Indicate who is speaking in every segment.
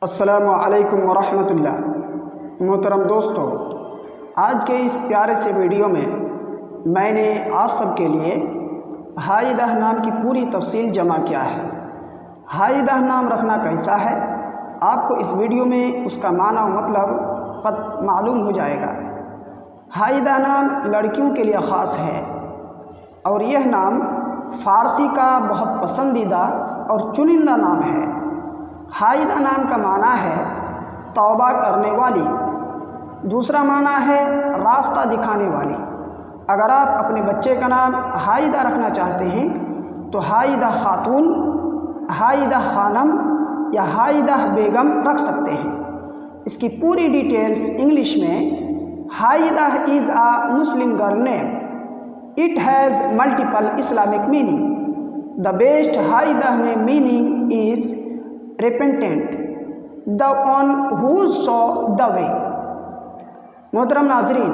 Speaker 1: السلام علیکم ورحمۃ اللہ۔ محترم دوستو، آج کے اس پیارے سے ویڈیو میں نے آپ سب کے لیے ہائیدہ نام کی پوری تفصیل جمع کیا ہے۔ ہائیدہ نام رکھنا کیسا ہے، آپ کو اس ویڈیو میں اس کا معنی و مطلب معلوم ہو جائے گا۔ ہائیدہ نام لڑکیوں کے لیے خاص ہے اور یہ نام فارسی کا بہت پسندیدہ اور چنندہ نام ہے۔ ہائیدہ نام کا معنی ہے توبہ کرنے والی، دوسرا معنی ہے راستہ دکھانے والی۔ اگر آپ اپنے بچے کا نام ہائیدہ رکھنا چاہتے ہیں تو ہائیدہ خاتون، ہائیدہ خانم یا ہائیدہ بیگم رکھ سکتے ہیں۔ اس کی پوری ڈیٹیلز انگلش میں: ہائیدہ is a Muslim girl name. It has multiple Islamic meaning. The best ہائیدہ name meaning is repentant, the one who show the way۔ محترم ناظرین،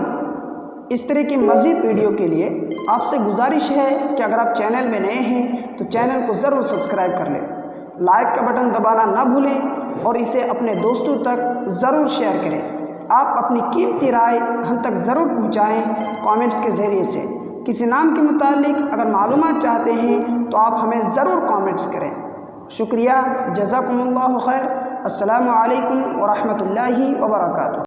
Speaker 1: اس طرح کی مزید ویڈیو کے لیے آپ سے گزارش ہے کہ اگر آپ چینل میں نئے ہیں تو چینل کو ضرور سبسکرائب کر لیں، لائک کا بٹن دبانا نہ بھولیں اور اسے اپنے دوستوں تک ضرور شیئر کریں۔ آپ اپنی قیمتی رائے ہم تک ضرور پہنچائیں کامنٹس کے ذریعے سے۔ کسی نام کے متعلق اگر معلومات چاہتے ہیں تو آپ ہمیں ضرور کامنٹس کریں۔ شکریہ، جزاکم اللہ خیر۔ السلام علیکم ورحمۃ اللہ وبرکاتہ۔